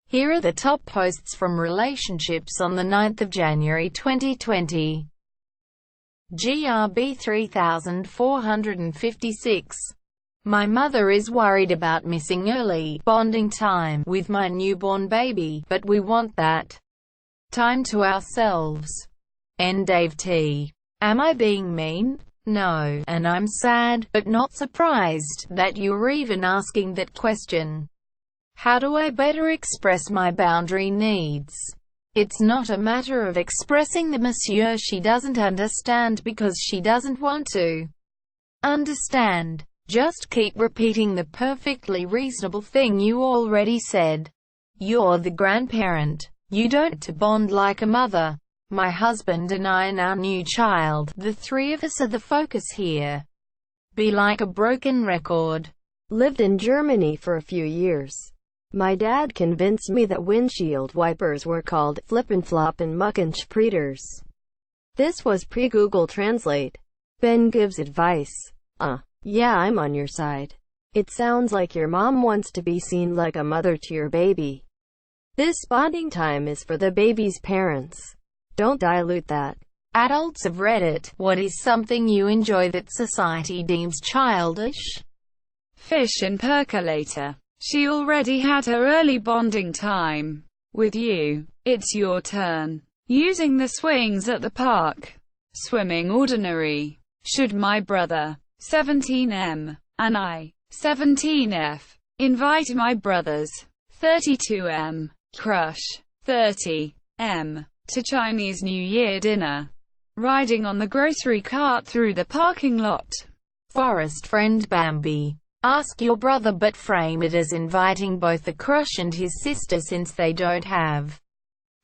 Here are the top posts from relationships on the 9th of January 2020. GRB 3456. My mother is worried about missing early bonding time with my newborn baby, but we want that time to ourselves. N. Dave T. Am I being mean? No, and I'm sad, but not surprised, that you're even asking that question. How do I better express my boundary needs? It's not a matter of expressing them, monsieur. She doesn't understand because she doesn't want to understand. Just keep repeating the perfectly reasonable thing you already said. You're the grandparent. You don't need to bond like a mother. My husband and I and our new child, the three of us are the focus here. Be like a broken record. Lived in Germany for a few years. My dad convinced me that windshield wipers were called flip-and-flop and muckenspreiters. This was pre-Google Translate. Ben gives advice. Yeah, I'm on your side. It sounds like your mom wants to be seen like a mother to your baby. This bonding time is for the baby's parents. Don't dilute that. Adults of Reddit, what is something you enjoy that society deems childish? Fish and percolator. She already had her early bonding time with you. It's your turn. Using the swings at the park. Swimming ordinary. Should my brother, 17M, and I, 17F, invite my brothers, 32M, crush, 30M, to Chinese New Year dinner? Riding on the grocery cart through the parking lot. Forest friend Bambi. Ask your brother but frame it as inviting both the crush and his sister since they don't have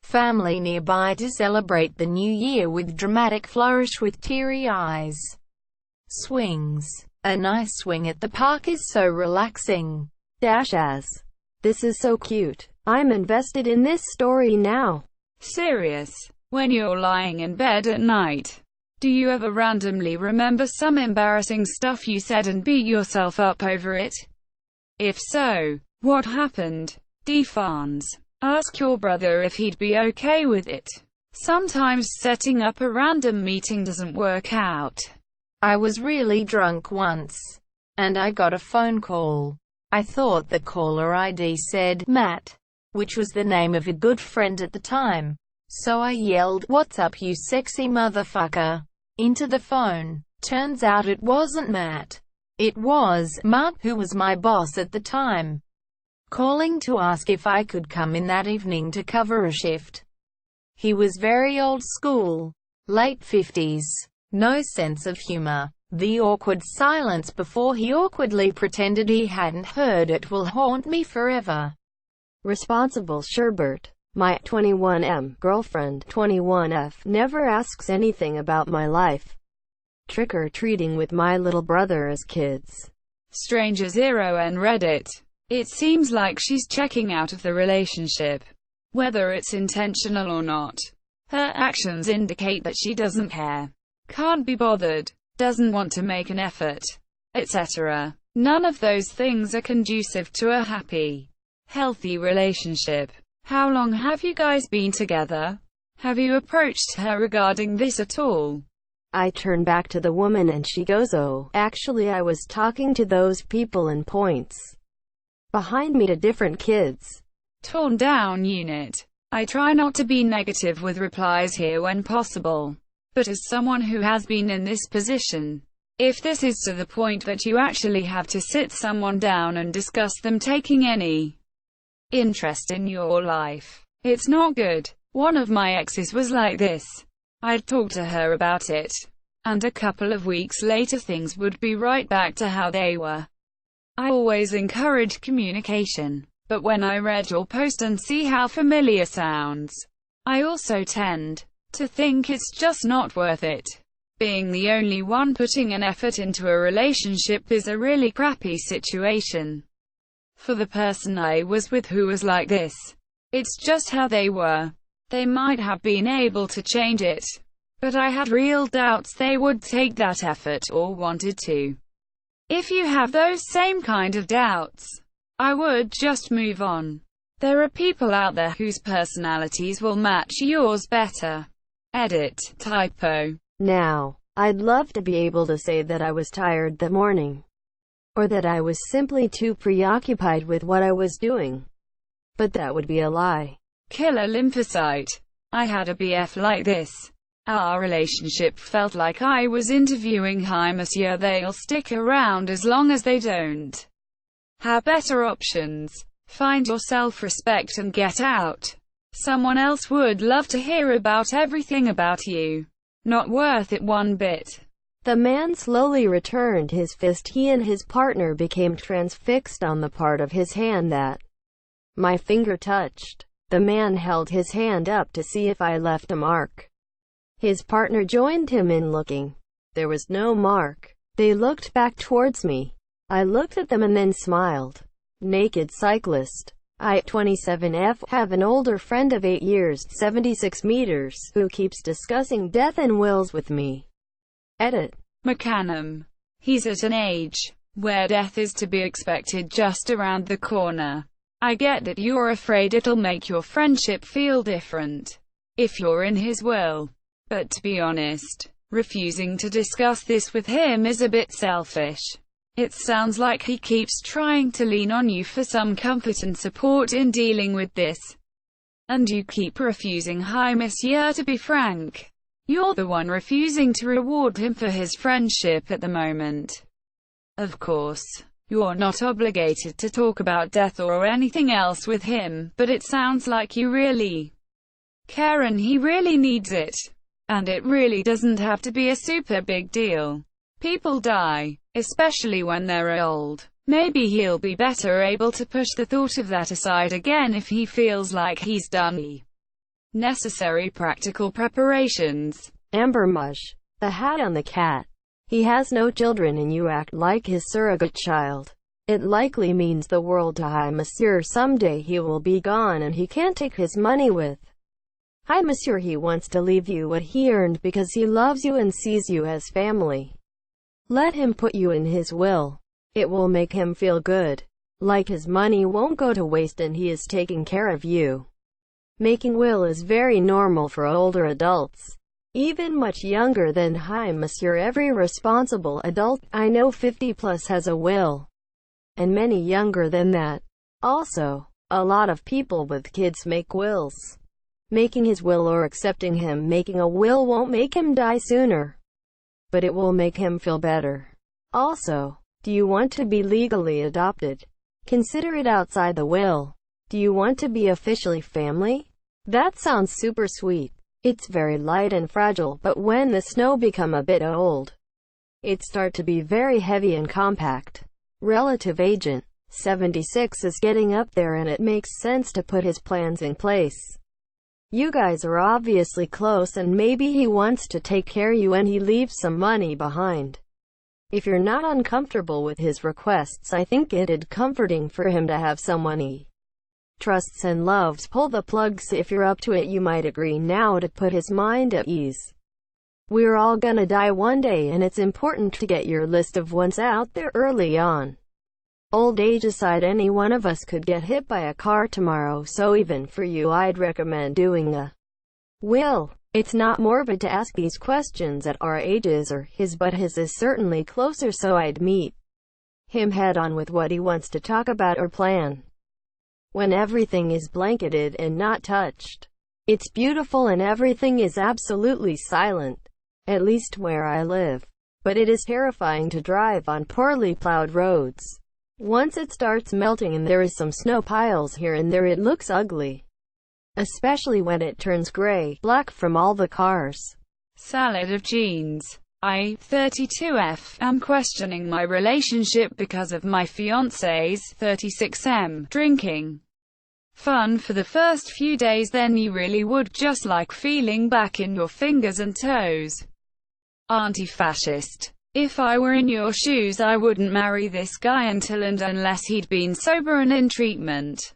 family nearby to celebrate the new year with dramatic flourish with teary eyes. Swings. A nice swing at the park is so relaxing. As. This is so cute. I'm invested in this story now. Serious. When you're lying in bed at night, do you ever randomly remember some embarrassing stuff you said and beat yourself up over it? If so, what happened? Defans. Ask your brother if he'd be okay with it. Sometimes setting up a random meeting doesn't work out. I was really drunk once, and I got a phone call. I thought the caller ID said Matt, which was the name of a good friend at the time. So I yelled, "What's up, you sexy motherfucker?" into the phone. Turns out it wasn't Matt. It was Mark, who was my boss at the time, calling to ask if I could come in that evening to cover a shift. He was very old school, late 50s. No sense of humor. The awkward silence before he awkwardly pretended he hadn't heard it will haunt me forever. Responsible Sherbert. My 21M girlfriend, 21F, never asks anything about my life. Trick-or-treating with my little brother as kids. Stranger Zero and Reddit. It seems like she's checking out of the relationship. Whether it's intentional or not, her actions indicate that she doesn't care. Can't be bothered, doesn't want to make an effort, etc. None of those things are conducive to a happy, healthy relationship. How long have you guys been together? Have you approached her regarding this at all? I turn back to the woman and she goes, "Oh, actually I was talking to those people," and points behind me to different kids. Torn down unit. I try not to be negative with replies here when possible. But as someone who has been in this position, if this is to the point that you actually have to sit someone down and discuss them taking any interest in your life, it's not good. One of my exes was like this. I'd talk to her about it, and a couple of weeks later things would be right back to how they were. I always encourage communication, but when I read your post and see how familiar sounds, I also tend to think it's just not worth it. Being the only one putting an effort into a relationship is a really crappy situation. For the person I was with who was like this, it's just how they were. They might have been able to change it, but I had real doubts they would take that effort or wanted to. If you have those same kind of doubts, I would just move on. There are people out there whose personalities will match yours better. Edit. Typo. Now, I'd love to be able to say that I was tired that morning, or that I was simply too preoccupied with what I was doing. But that would be a lie. Killer lymphocyte. I had a BF like this. Our relationship felt like I was interviewing Hi Monsieur. They'll stick around as long as they don't have better options. Find your self-respect and get out. Someone else would love to hear about everything about you. Not worth it one bit. The man slowly returned his fist. He and his partner became transfixed on the part of his hand that my finger touched. The man held his hand up to see if I left a mark. His partner joined him in looking. There was no mark. They looked back towards me. I looked at them and then smiled. Naked cyclist. I, 27F, have an older friend of 8 years, 76 meters, who keeps discussing death and wills with me. Edit. McCanum. He's at an age where death is to be expected just around the corner. I get that you're afraid it'll make your friendship feel different if you're in his will. But to be honest, refusing to discuss this with him is a bit selfish. It sounds like he keeps trying to lean on you for some comfort and support in dealing with this. And you keep refusing. Hi Monsieur, to be frank, you're the one refusing to reward him for his friendship at the moment. Of course, you're not obligated to talk about death or anything else with him, but it sounds like you really care and he really needs it. And it really doesn't have to be a super big deal. People die, especially when they're old. Maybe he'll be better able to push the thought of that aside again if he feels like he's done the necessary practical preparations. Amber Mush. The hat on the cat. He has no children and you act like his surrogate child. It likely means the world to Hi Monsieur. Someday he will be gone and he can't take his money with Hi Monsieur. He wants to leave you what he earned because he loves you and sees you as family. Let him put you in his will. It will make him feel good. Like his money won't go to waste and he is taking care of you. Making will is very normal for older adults. Even much younger than Hi Monsieur. Every responsible adult I know 50 plus has a will. And many younger than that. Also, a lot of people with kids make wills. Making his will or accepting him making a will won't make him die sooner, but it will make him feel better. Also, do you want to be legally adopted? Consider it outside the will. Do you want to be officially family? That sounds super sweet. It's very light and fragile, but when the snow become a bit old, it start to be very heavy and compact. Relative agent. 76 is getting up there and it makes sense to put his plans in place. You guys are obviously close and maybe he wants to take care of you and he leaves some money behind. If you're not uncomfortable with his requests, I think it'd comforting for him to have someone he trusts and loves pull the plugs. If you're up to it, you might agree now to put his mind at ease. We're all gonna die one day and it's important to get your list of wants out there early on. Old age aside, any one of us could get hit by a car tomorrow, so even for you I'd recommend doing a will. It's not morbid to ask these questions at our ages or his, but his is certainly closer, so I'd meet him head on with what he wants to talk about or plan. When everything is blanketed and not touched, it's beautiful and everything is absolutely silent, at least where I live. But it is terrifying to drive on poorly plowed roads. Once it starts melting and there is some snow piles here and there, it looks ugly. Especially when it turns gray, black from all the cars. Salad of jeans. I, 32F, am questioning my relationship because of my fiancé's, 36M, drinking. Fun for the first few days, then you really would just like feeling back in your fingers and toes. Anti-fascist. If I were in your shoes, I wouldn't marry this guy until and unless he'd been sober and in treatment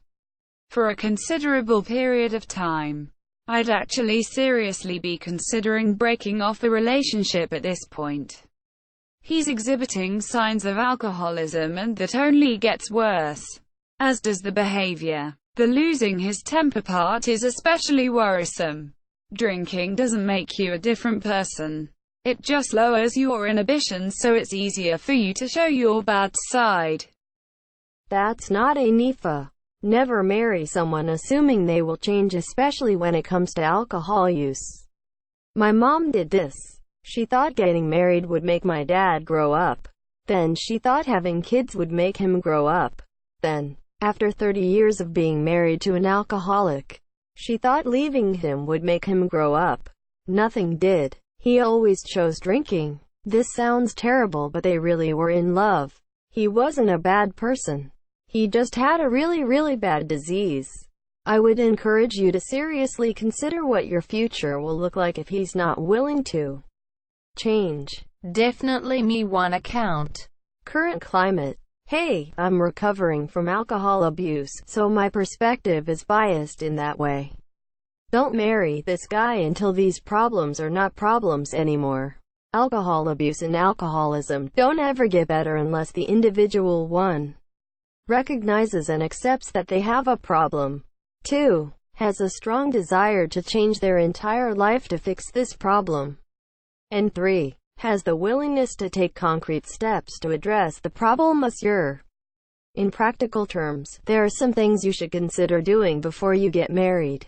for a considerable period of time. I'd actually seriously be considering breaking off the relationship at this point. He's exhibiting signs of alcoholism and that only gets worse, as does the behavior. The losing his temper part is especially worrisome. Drinking doesn't make you a different person. It just lowers your inhibitions so it's easier for you to show your bad side. That's not a NIFA. Never marry someone assuming they will change, especially when it comes to alcohol use. My mom did this. She thought getting married would make my dad grow up. Then she thought having kids would make him grow up. Then, after 30 years of being married to an alcoholic, she thought leaving him would make him grow up. Nothing did. He always chose drinking. This sounds terrible, but they really were in love. He wasn't a bad person. He just had a really bad disease. I would encourage you to seriously consider what your future will look like if he's not willing to change. Definitely me one account. Current climate. Hey, I'm recovering from alcohol abuse, so my perspective is biased in that way. Don't marry this guy until these problems are not problems anymore. Alcohol abuse and alcoholism don't ever get better unless the individual 1. recognizes and accepts that they have a problem. 2. has a strong desire to change their entire life to fix this problem. And 3. has the willingness to take concrete steps to address the problem. In practical terms, there are some things you should consider doing before you get married.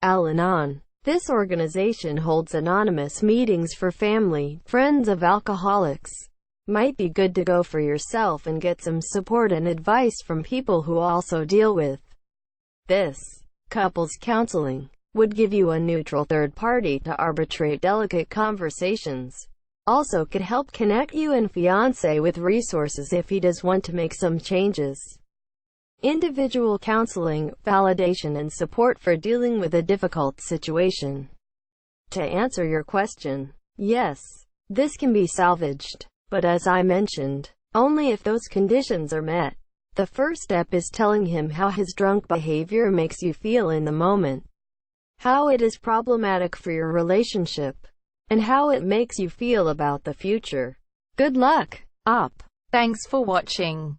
Al-Anon. This organization holds anonymous meetings for family, friends of alcoholics. Might be good to go for yourself and get some support and advice from people who also deal with this. Couples counseling would give you a neutral third party to arbitrate delicate conversations. Also could help connect you and fiancé with resources if he does want to make some changes. Individual counseling, validation and support for dealing with a difficult situation. To answer your question, yes, this can be salvaged. But as I mentioned, only if those conditions are met. The first step is telling him how his drunk behavior makes you feel in the moment, how it is problematic for your relationship, and how it makes you feel about the future. Good luck. Op. Thanks for watching.